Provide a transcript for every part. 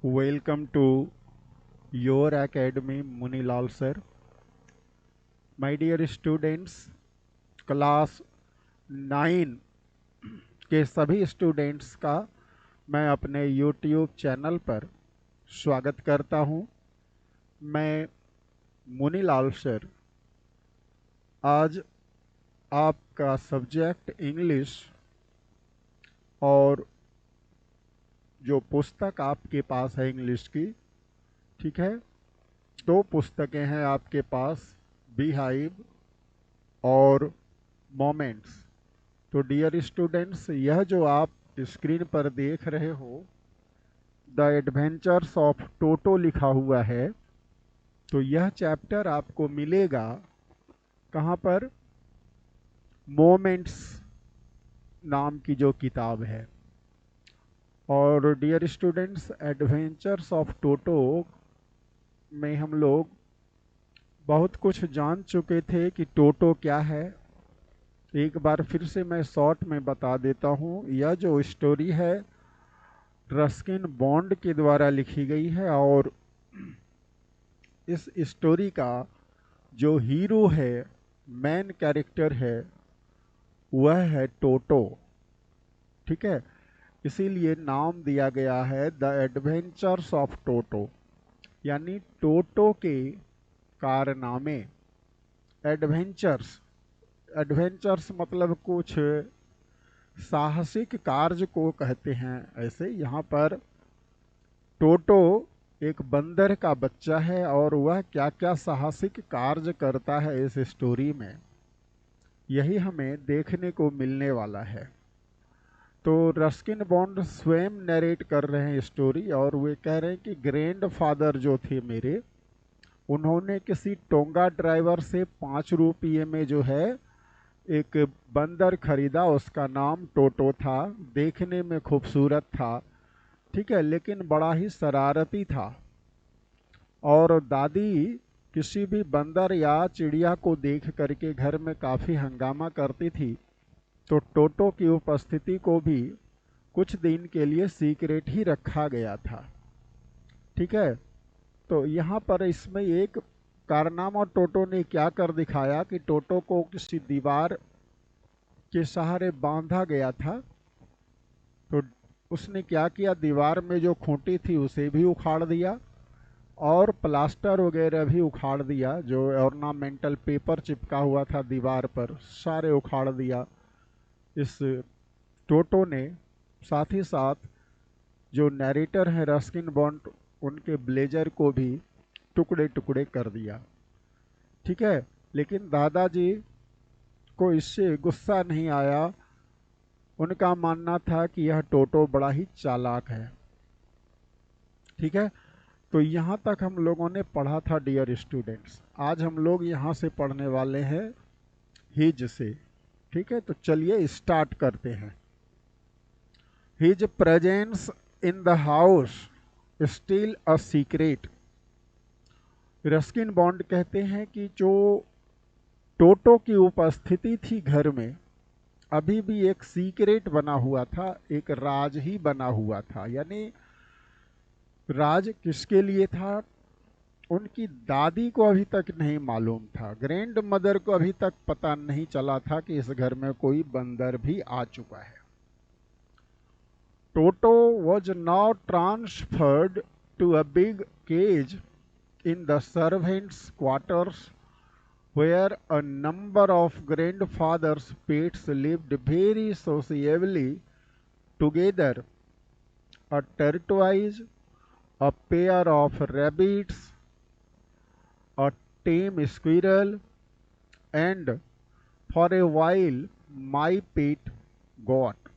Welcome to your academy, Munilal sir. My dear students, class 9 के सभी students का मैं अपने YouTube चैनल पर स्वागत करता हूं। मैं मुनीलाल सर आज आपका सब्जेक्ट इंग्लिश और जो पुस्तक आपके पास है इंग्लिश की, ठीक है, दो पुस्तकें हैं आपके पास, बीहाइव और मोमेंट्स। तो डियर स्टूडेंट्स, यह जो आप स्क्रीन पर देख रहे हो द एडवेंचर्स ऑफ टोटो लिखा हुआ है, तो यह चैप्टर आपको मिलेगा कहाँ पर? मोमेंट्स नाम की जो किताब है। और dear students, adventures of Toto में हम लोग बहुत कुछ जान चुके थे कि टोटो क्या है। एक बार फिर से मैं शॉर्ट में बता देता हूँ। यह जो स्टोरी है रस्किन बॉन्ड के द्वारा लिखी गई है और इस स्टोरी का जो हीरो है, मेन कैरेक्टर है, वह है टोटो। ठीक है, इसीलिए नाम दिया गया है द एडवेंचर्स ऑफ टोटो, यानी टोटो के कारनामे। एडवेंचर्स, एडवेंचर्स मतलब कुछ साहसिक कार्य को कहते हैं। ऐसे यहाँ पर टोटो एक बंदर का बच्चा है और वह क्या क्या साहसिक कार्य करता है इस स्टोरी में, यही हमें देखने को मिलने वाला है। तो रस्किन बॉन्ड स्वयं नरेट कर रहे हैं स्टोरी और वे कह रहे हैं कि ग्रैंड फादर जो थे मेरे, उन्होंने किसी टोंगा ड्राइवर से 5 रुपये में जो है एक बंदर खरीदा। उसका नाम टोटो था। देखने में खूबसूरत था, ठीक है, लेकिन बड़ा ही शरारती था। और दादी किसी भी बंदर या चिड़िया को देख करके घर में काफ़ी हंगामा करती थी, तो टोटो की उपस्थिति को भी कुछ दिन के लिए सीक्रेट ही रखा गया था। ठीक है, तो यहाँ पर इसमें एक कारनामा टोटो ने क्या कर दिखाया कि टोटो को किसी दीवार के सहारे बांधा गया था। तो उसने क्या किया, दीवार में जो खूंटी थी उसे भी उखाड़ दिया और प्लास्टर वगैरह भी उखाड़ दिया। जो ऑर्नामेंटल पेपर चिपका हुआ था दीवार पर, सारे उखाड़ दिया इस टोटो ने। साथ ही साथ जो नैरेटर है रस्किन बॉन्ड, उनके ब्लेजर को भी टुकड़े टुकड़े कर दिया। ठीक है, लेकिन दादाजी को इससे गुस्सा नहीं आया। उनका मानना था कि यह टोटो बड़ा ही चालाक है। ठीक है, तो यहाँ तक हम लोगों ने पढ़ा था डियर स्टूडेंट्स। आज हम लोग यहाँ से पढ़ने वाले हैं हिज से। ठीक है, तो चलिए स्टार्ट करते हैं। His presence in the house still a secret. Ruskin bond कहते हैं कि जो टोटो की उपस्थिति थी घर में, अभी भी एक सीक्रेट बना हुआ था, एक राज ही बना हुआ था। यानी राज किसके लिए था? उनकी दादी को अभी तक नहीं मालूम था, ग्रैंड मदर को अभी तक पता नहीं चला था कि इस घर में कोई बंदर भी आ चुका है। Toto was now transferred to a big cage in the servants' quarters, where a number of grandfather's pets lived very sociably together. A tortoise, a pair of rabbits, a tame squirrel, and for a while my pet goat.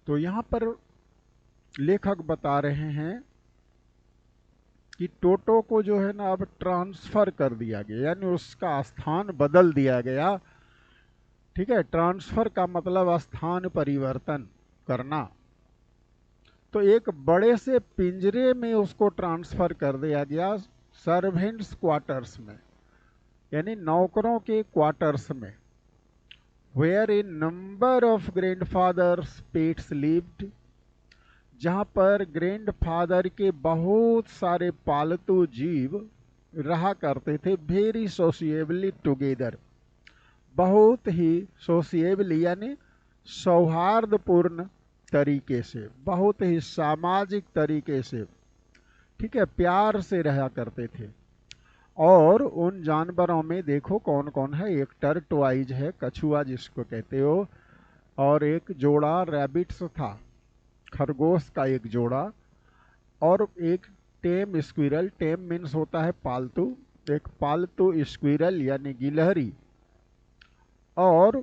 तो यहाँ पर लेखक बता रहे हैं कि टोटो को जो है ना अब ट्रांसफर कर दिया गया, यानी उसका स्थान बदल दिया गया। ठीक है, ट्रांसफर का मतलब स्थान परिवर्तन करना। तो एक बड़े से पिंजरे में उसको ट्रांसफर कर दिया गया, सर्वेंट्स क्वार्टर्स में, यानी नौकरों के क्वार्टर्स में। Where a number of grandfather's pets lived, जहाँ पर ग्रैंडफादर के बहुत सारे पालतू जीव रहा करते थे, वेरी सोशिएबली टुगेदर, बहुत ही सोशिएबली यानी सौहार्दपूर्ण तरीके से, बहुत ही सामाजिक तरीके से, ठीक है, प्यार से रहा करते थे। और उन जानवरों में देखो कौन कौन है, एक टर्टवाइज है, कछुआ जिसको कहते हो, और एक जोड़ा रैबिट्स था, खरगोश का एक जोड़ा, और एक टेम स्क्विरल, टेम मीन्स होता है पालतू, एक पालतू स्क्विरल यानी गिलहरी। और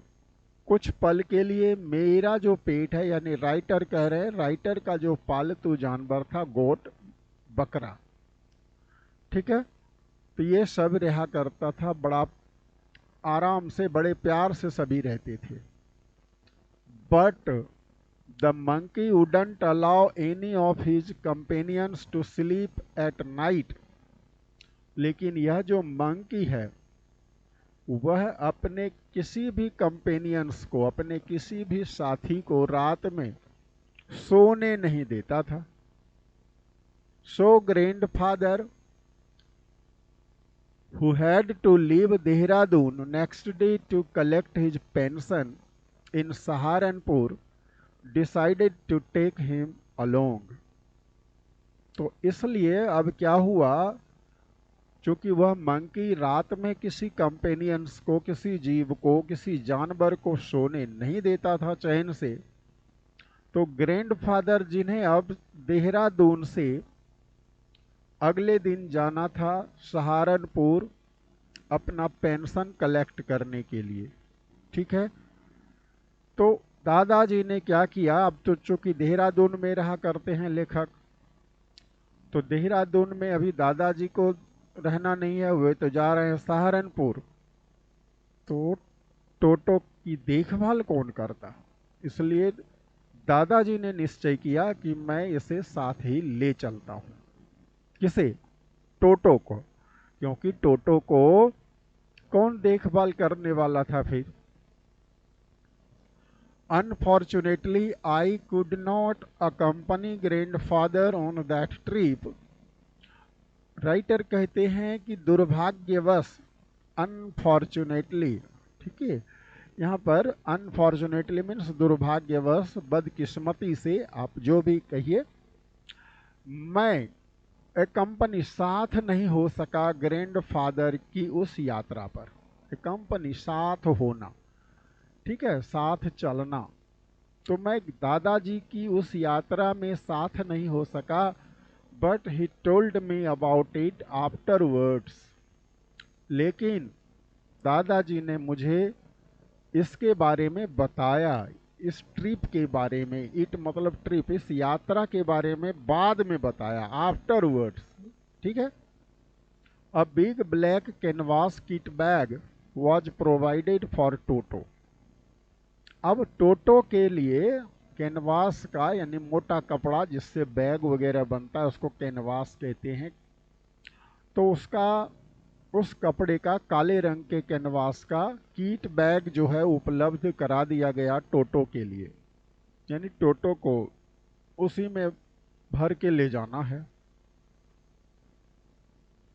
कुछ पल के लिए मेरा जो पेट है, यानी राइटर कह रहे हैं, राइटर का जो पालतू जानवर था गोट, बकरा, ठीक है। तो ये सब रहा करता था, बड़ा आराम से, बड़े प्यार से सभी रहते थे। But the monkey wouldn't allow any of his companions to sleep at night. लेकिन यह जो मंकी है वह अपने किसी भी कंपेनियंस को, अपने किसी भी साथी को रात में सोने नहीं देता था। सो grandfather who had to leave Dehradun next day to collect his pension in Saharanpur decided to take him along। तो इसलिए अब क्या हुआ, चूंकि वह मंकी रात में किसी कंपेनियंस को, किसी जीव को, किसी जानवर को सोने नहीं देता था चैन से, तो ग्रैंडफादर जिन्हें अब देहरादून से अगले दिन जाना था सहारनपुर अपना पेंशन कलेक्ट करने के लिए, ठीक है। तो दादाजी ने क्या किया, अब तो चूंकि देहरादून में रहा करते हैं लेखक, तो देहरादून में अभी दादाजी को रहना नहीं है, वे तो जा रहे हैं सहारनपुर। तो टोटो की देखभाल कौन करता, इसलिए दादाजी ने निश्चय किया कि मैं इसे साथ ही ले चलता हूं। किसे, टोटो को, क्योंकि टोटो को कौन देखभाल करने वाला था फिर। Unfortunately I could not accompany grandfather on that trip. Writer कहते हैं कि दुर्भाग्यवश, अनफॉर्चुनेटली, ठीक है, यहाँ पर अनफॉर्चुनेटली मीन्स दुर्भाग्यवश, बदकिस्मती से, आप जो भी कहिए, मैं एक कंपनी साथ नहीं हो सका ग्रैंडफादर की उस यात्रा पर। एक कंपनी साथ होना, ठीक है, साथ चलना, तो मैं दादाजी की उस यात्रा में साथ नहीं हो सका। But he told me about it afterwards. लेकिन दादाजी ने मुझे इसके बारे में बताया, इस ट्रिप के बारे में, इट मतलब ट्रिप, इस यात्रा के बारे में बाद में बताया, आफ्टरवर्ड्स, ठीक है। A big black canvas kit bag was provided for Toto. अब टोटो के लिए कैनवास का यानी मोटा कपड़ा जिससे बैग वगैरह बनता है उसको कैनवास कहते हैं, तो उसका, उस कपड़े का, काले रंग के कैनवास का कीट बैग जो है उपलब्ध करा दिया गया टोटो के लिए, यानी टोटो को उसी में भर के ले जाना है।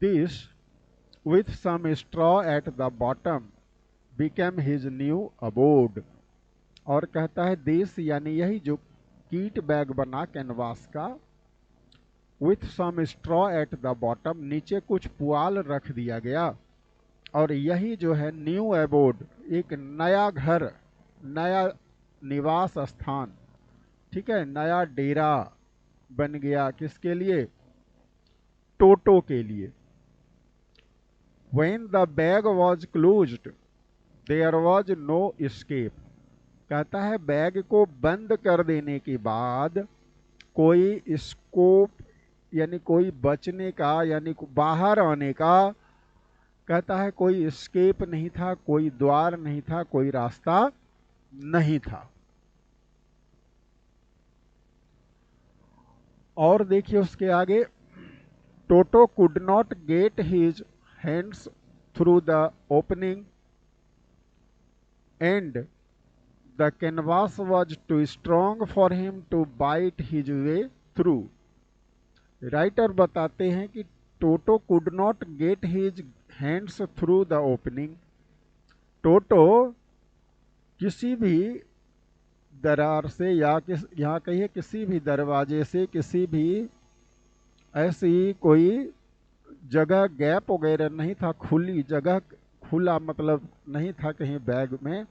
This with some straw at the bottom became his new abode. और कहता है देश यानी यही जो कीट बैग बना कैनवास का, with some straw at the bottom, नीचे कुछ पुआल रख दिया गया, और यही जो है न्यू अबोर्ड, एक नया घर, नया निवास स्थान, ठीक है, नया डेरा बन गया, किसके लिए, टोटो के लिए। When the bag was closed, there was no escape। कहता है बैग को बंद कर देने के बाद कोई स्कोप यानी कोई बचने का, यानी बाहर आने का, कहता है कोई एस्केप नहीं था, कोई द्वार नहीं था, कोई रास्ता नहीं था। और देखिए उसके आगे, Toto could not get his hands through the opening and the canvas was too strong for him to bite his way through. Writer बताते हैं कि Toto could not get his hands through the opening. Toto किसी भी दरार से या यहाँ कहिए किसी भी दरवाजे से, किसी भी ऐसी कोई जगह गैप वगैरह नहीं था, खुली जगह, खुला मतलब नहीं था कहीं बैग में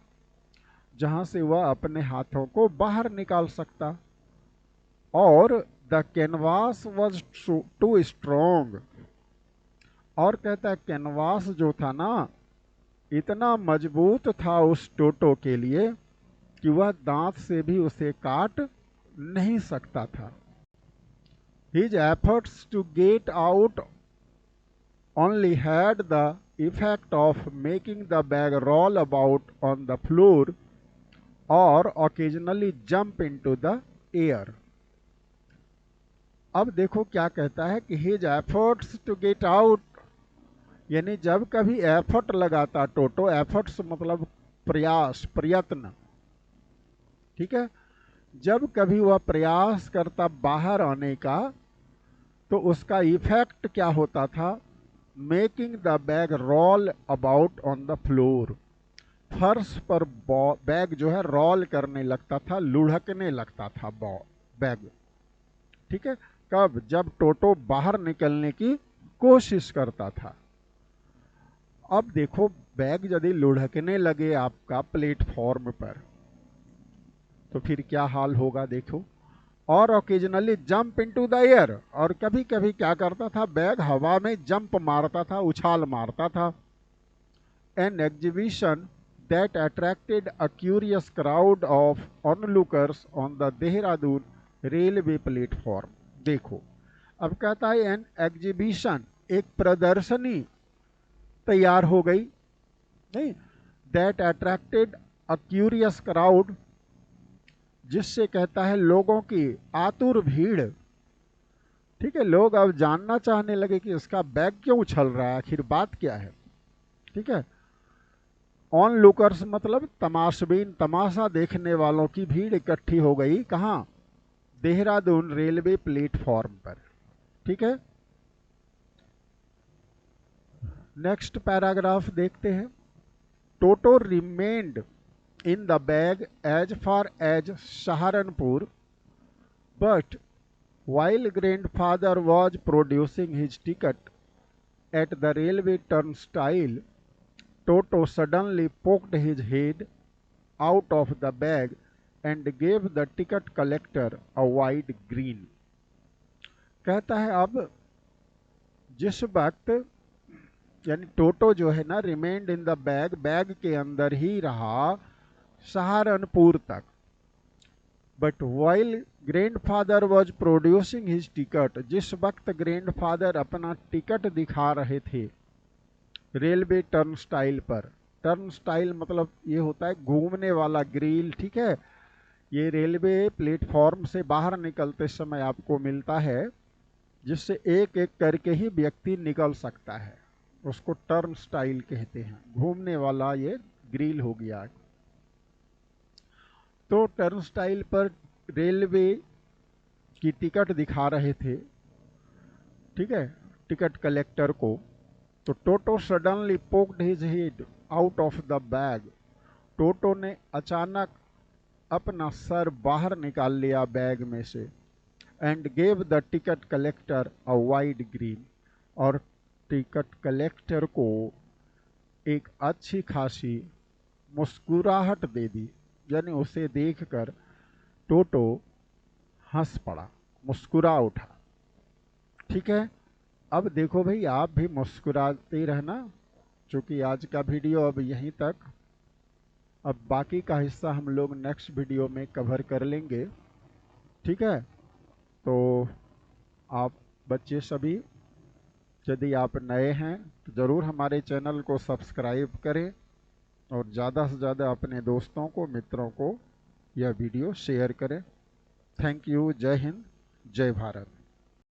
जहां से वह अपने हाथों को बाहर निकाल सकता। और the canvas was too strong. और कहता है कैनवास जो था ना इतना मजबूत था उस टोटो के लिए कि वह दांत से भी उसे काट नहीं सकता था। His efforts to get out only had the effect of making the bag roll about on the floor or occasionally jump into the air. अब देखो क्या कहता है कि his efforts to get out, यानी जब कभी एफर्ट लगाता टोटो, एफर्ट्स मतलब प्रयास, प्रयत्न, ठीक है, जब कभी वह प्रयास करता बाहर आने का तो उसका इफेक्ट क्या होता था, making the bag roll about on the floor. फर्श पर बैग जो है रोल करने लगता था, लुढ़कने लगता था बैग, ठीक है। कब? जब टोटो बाहर निकलने की कोशिश करता था। अब देखो बैग यदि लुढ़कने लगे आपका प्लेटफॉर्म पर तो फिर क्या हाल होगा देखो। और occasionally jump into the air, और कभी कभी क्या करता था बैग हवा में जंप मारता था, उछाल मारता था। An exhibition that attracted a curious crowd of onlookers on the Dehradun railway platform. देखो अब कहता है एन एग्जीबिशन, एक प्रदर्शनी तैयार हो गई, नहीं, that attracted a curious crowd, जिससे कहता है लोगों की आतुर भीड़, ठीक है, लोग अब जानना चाहने लगे कि इसका बैग क्यों उछल रहा है, आखिर बात क्या है, ठीक है। ऑन लुकर्स मतलब तमाशबीन, तमाशा देखने वालों की भीड़ इकट्ठी हो गई, कहाँ? देहरादून रेलवे प्लेटफॉर्म पर, ठीक है। नेक्स्ट पैराग्राफ देखते हैं। टोटो remained in the bag as far as Saharanpur, but while grandfather was producing his ticket at the railway turnstile, Toto suddenly poked his head out of the bag and gave the ticket collector a wide grin. कहता है अब जिस वक्त, यानी टोटो जो है ना remained in the bag, bag के अंदर ही रहा सहारनपुर तक, but while grandfather was producing his ticket, जिस वक्त ग्रैंडफादर अपना टिकट दिखा रहे थे रेलवे टर्न स्टाइल पर। टर्न स्टाइल मतलब ये होता है घूमने वाला ग्रिल, ठीक है, ये रेलवे प्लेटफॉर्म से बाहर निकलते समय आपको मिलता है, जिससे एक एक करके ही व्यक्ति निकल सकता है, उसको टर्न स्टाइल कहते हैं, घूमने वाला ये ग्रिल हो गया। तो टर्न स्टाइल पर रेलवे की टिकट दिखा रहे थे, ठीक है, टिकट कलेक्टर को। तो Toto suddenly poked his head out of the bag, Toto ने अचानक अपना सर बाहर निकाल लिया बैग में से, and gave the ticket collector a wide green, और टिकट कलेक्टर को एक अच्छी खासी मुस्कुराहट दे दी, यानी उसे देखकर टोटो हंस पड़ा, मुस्कुरा उठा, ठीक है। अब देखो भाई आप भी मुस्कुराते रहना, क्योंकि आज का वीडियो अब यहीं तक, अब बाकी का हिस्सा हम लोग नेक्स्ट वीडियो में कवर कर लेंगे, ठीक है। तो आप बच्चे सभी यदि आप नए हैं तो ज़रूर हमारे चैनल को सब्सक्राइब करें और ज़्यादा से ज़्यादा अपने दोस्तों को, मित्रों को यह वीडियो शेयर करें। Thank you. जय हिंद, जय भारत।